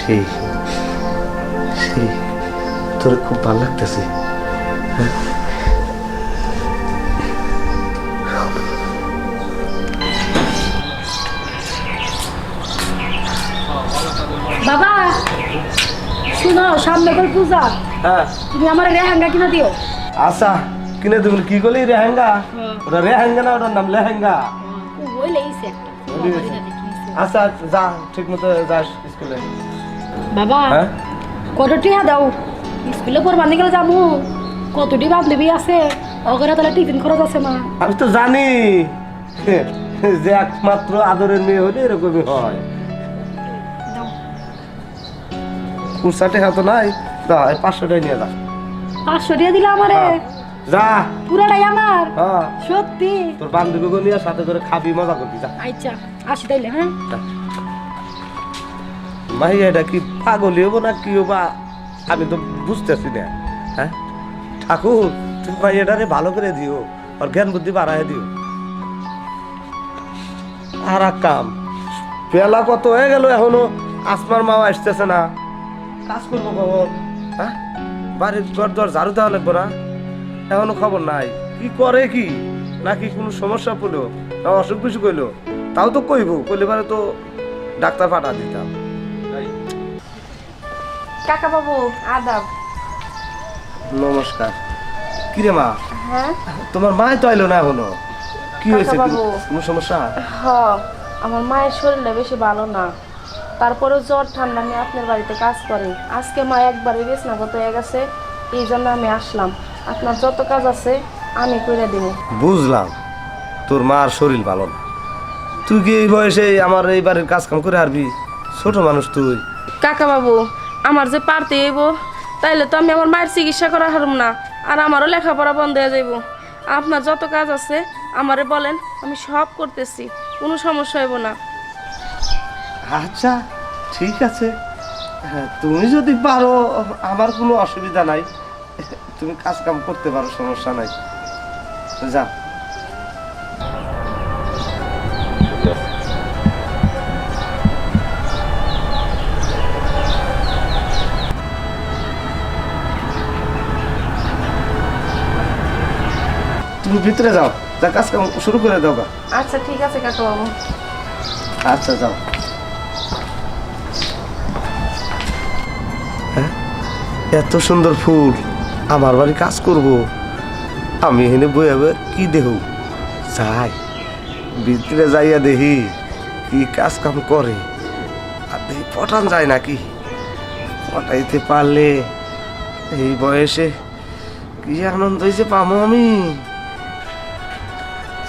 সেই সেই তোর খুব ভালো লাগতেছে। বাবা শুনো, সামনে কল পূজা, হ্যাঁ তুমি আমার রেহাঙ্গা কিনে দিও। আচ্ছা কিনে তুমি কি করলি? রেহেঙ্গা? ওটা রেহেঙ্গা না, ওটার নাম লেহেঙ্গা। ওই লেগেছে একটা। আচ্ছা যা, ঠিক মতো যাস স্কুলে। বাবা হ্যাঁ কত টিয়া দাও, স্কুলে পড়বার গেলে যাবো, কতটি বান্ধবী আছে, ওখানে তাহলে টিফিন খরচ আছে না। আমি তো জানি যে একমাত্র আদরের মেয়ে হলে এরকমই হয়। কুরসাটে হাতে নাই, যা 500 টাকা নিয়ে যা। 500 টিয়া দিলে আমারে? যা পুরাটাই আমার? হ্যাঁ সত্যি? তোর বান্ধবীকে নিয়ে সাথে করে খাবি, মজা করবি। যা আচ্ছা আসি তাইলে। হ্যাঁ মাই এটা কি পাগলি হবো না কি হবো আমি তো বুঝতেছি না। হ্যাঁ ঠাকুর তুমি ভাই এটারে ভালো করে দিও, আর জ্ঞান বুদ্ধি বাড়ায় দিও। আর এক কাম, বেলা কত হয়ে গেল এখনো আসমার মা আসতেছে না, কাজ করবো কখন? হ্যাঁ বাড়ির ঘর দর ঝাড়ু দেওয়া লাগবো না? এখনো খবর নাই, কি করে কি নাকি কোনো সমস্যা পড়লো না অসুখ বিসুখ হইলো, তাও তো কইবো, কইলে পারে তো ডাক্তার পাঠা দিতাম। কাকা বাবু আদাব। নমস্কার। কিরে মা, হ্যাঁ তোমার মা তো আইলো না এখনো, কি হয়েছে? কাকাবাবু। কোনো সমস্যা? আমার মায়ের শরীরটা বেশি ভালো না, তারপরে জ্বর ঠান্ডা নিয়ে আপনার বাড়িতে কাজ করে। আজকে মা একবারে বেচনাগত হয়ে গেছে, এই জন্য আমি আসলাম। আপনার যত কাজ আছে আমি করে দেবো। বুঝলাম, তোর মার শরীর ভালো না, তুই কি এই বয়সে আমার এই বাড়ির কাজ কাম করে আরবি? ছোট মানুষ তুই। কাকা বাবু আমার যে পারতে হইব, তাইলে তো আমি আমার মায়ের চিকিৎসা করা হারুম না, আর আমারও লেখাপড়া বন্ধ হয়ে যাইব। আপনার যত কাজ আছে আমারে বলেন, আমি সব করতেছি, কোনো সমস্যা হইব না। আচ্ছা ঠিক আছে, হ্যাঁ তুমি যদি পারো আমার কোনো অসুবিধা নাই, তুমি কাজ কাম করতে পারো, সমস্যা নাই। যা তুমি ভিতরে যাও, যা কাজ কাম শুরু করে দাও গা। আচ্ছা ঠিক আছে কাকা বাবু। আচ্ছা যাও। হ্যাঁ এত সুন্দর ফুল, আমার বাড়ি কাজ করব, আমি এখানে বইয়া বইয়া কি দেহ? যাই ভিতরে যাইয়া দেখি কি কাজ কাম করে, আর দেখি পটান যায় নাকি। পটাইতে পারলে এই বয়সে কি আনন্দ হয়েছে পামো আমি।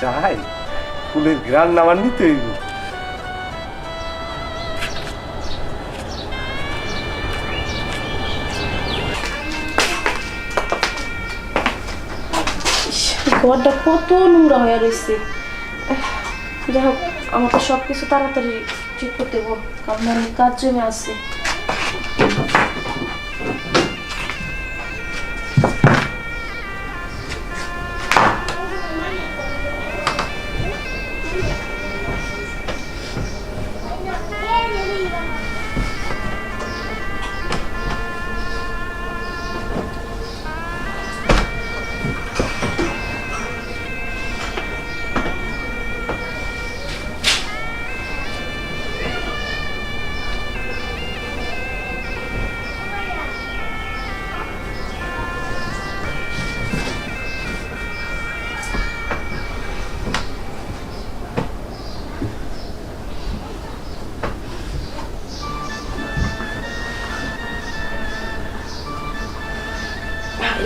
যাই ফুলের ঘ্রাণ নামার নিতে হইব। ঘরটা কত নোংরা হয়ে রয়েছে। যাই হোক আমাকে সব কিছু তাড়াতাড়ি ঠিক করতে হবে, কারণ অনেক কাজ জমে আছে।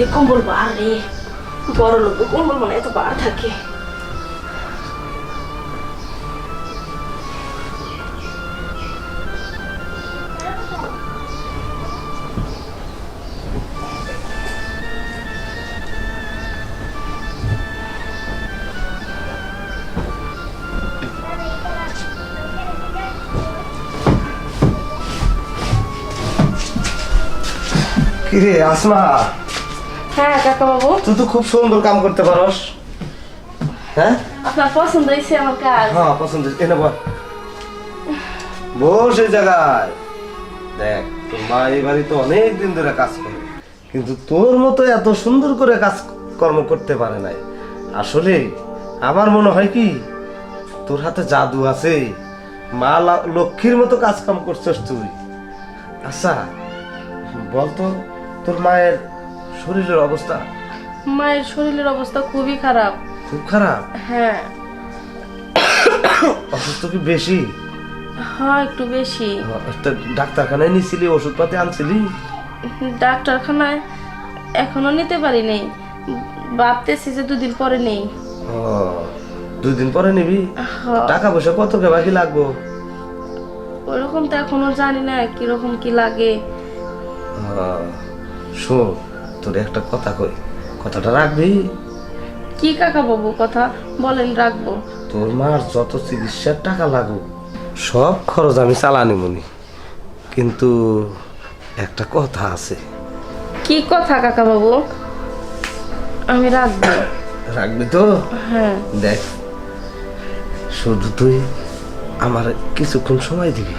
রে কম্বল বার রে, বড় লোক কম্বল মানে এত বার থাকে। কিরে আসমা, হ্যাঁ কাকা বাবু, তুই তো খুব সুন্দর কাম করতে পারস। হ্যাঁ আপনার পছন্দ হয়েছে আমার কাজ? হ্যাঁ পছন্দ। এনে বল, বস এই জায়গায়, দেখ তোর মা এই বাড়িতে অনেক দিন ধরে কাজ করে, কিন্তু তোর মতো এত সুন্দর করে কাজ কর্ম করতে পারে নাই। আসলে আমার মনে হয় কি তোর হাতে জাদু আছে, মা লক্ষ্মীর মতো কাজ কাম করছিস তুই। আচ্ছা বলতো তোর মায়ের শরীরের অবস্থা? মায়ের শরীরের অবস্থা খুবই খারাপ। খুব খারাপ? হ্যাঁ। অসুস্থ কি বেশি? হ্যাঁ একটু বেশি। তা ডাক্তারখানায় নিছিলি, ওষুধপাতি আনছিলি? ডাক্তারখানায় এখনো নিতে পারি নেই, ভাবতেছি যে 2 দিন পরে নেই। ও 2 দিন পরে নিবি? টাকা পয়সা কত কে বাকি লাগবো? ওইরকম তো এখনো জানি না কিরকম কি লাগে। শোন তোর একটা কথা কই, কথাটা রাখবি? কি কাকা বাবু কথা বলেন, রাখবো। তোর মার যত চিকিৎসার টাকা লাগুক সব খরচ আমি চালানি মনি, কিন্তু একটা কথা আছে। কি কথা কাকা বাবু? আমি রাখবো। রাখবি তো? হ্যাঁ। দেখ শুধু তুই আমার কিছুক্ষণ সময় দিবি,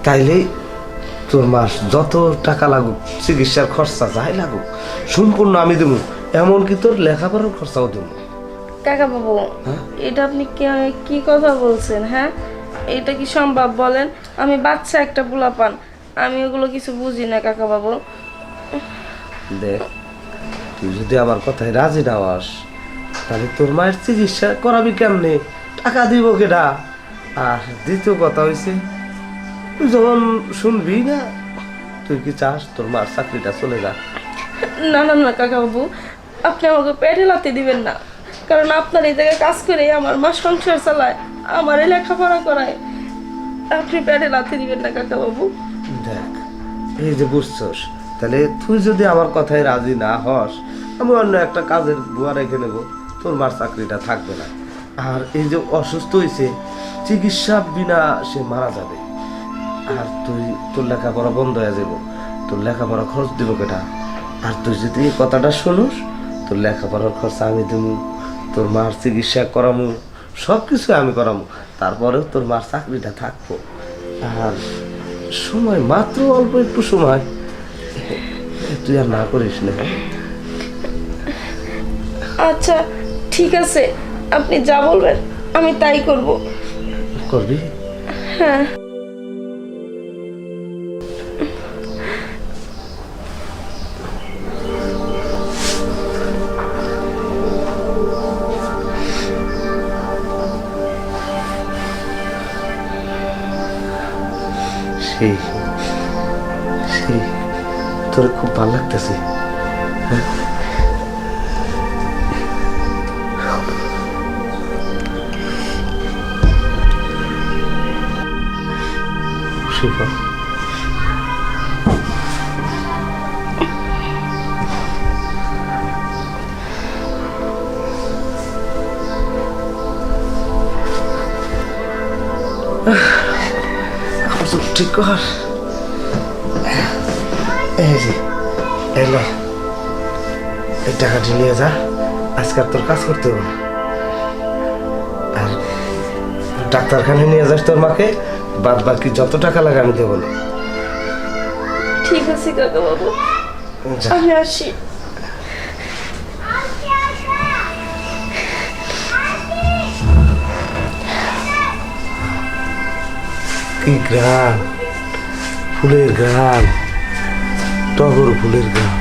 তাইলেই তোর মাস যত টাকা লাগুক, চিকিৎসার খরচা যাই লাগুক সম্পূর্ণ আমি দেবো, এমনকি তোর লেখাপড়ার খরচাও দেবো। কাকা বাবু এটা আপনি কি কথা বলছেন? হ্যাঁ এটা কি সম্ভব বলেন? আমি বাচ্চা একটা পোলাপান, আমি ওগুলো কিছু বুঝি না কাকা বাবু। দেখ তুই যদি আমার কথায় রাজি না হস তাহলে তোর মায়ের চিকিৎসা করাবি কেমনে, টাকা দিব কেডা? আর দ্বিতীয় কথা হয়েছে তুই যখন শুনবি না, তুই কি চাস তোর মার চাকরিটা চলে যা? না না না কাকা বাবু, আপনি আমাকে পেটে লাথি দিবেন না, কারণ আপনার এই জায়গায় কাজ করে আমার মা সংসার চালায়, আমার লেখাপড়া করায়। আপনি পেটে লাথি দিবেন না কাকা বাবু। দেখ এই যে বুঝছস, তাহলে তুই যদি আমার কথায় রাজি না হস আমি অন্য একটা কাজের বুয়া রেখে নেবো, তোর মার চাকরিটা থাকবে না। আর এই যে অসুস্থ হয়েছে, চিকিৎসা বিনা সে মারা যাবে, আর তুই তোর লেখাপড়া বন্ধ হয়ে যাব, তোর লেখাপড়া খরচ দিব কেটা? আর তুই যদি এই কথাটা শুনুস তোর লেখাপড়ার খরচ আমি দেবো, তোর মার চিকিৎসা করামু, সব কিছু আমি করামু, তারপরেও তোর মার চাকরিটা থাকবো। আর সময় মাত্র অল্প একটু সময়, তুই আর না করিস না। আচ্ছা ঠিক আছে, আপনি যা বলবেন আমি তাই করব। করবি? হ্যাঁ। সেই সেই তোর খুব ভালো লাগতেছে। শিবা ঠিক কর। এই যে এলো, এই টাকাটি নিয়ে যা, আজকে আর তোর কাজ করতে হবে না। আর ডাক্তারখানায় নিয়ে যাস তোর মাকে, বাদ বাকি যত টাকা লাগে আমি দেবো না। ঠিক আছে কাকা বাবু, আমি আসি। কি গ্রাম, ফুলের গ্রাম, টগর ফুলের গ্রাম।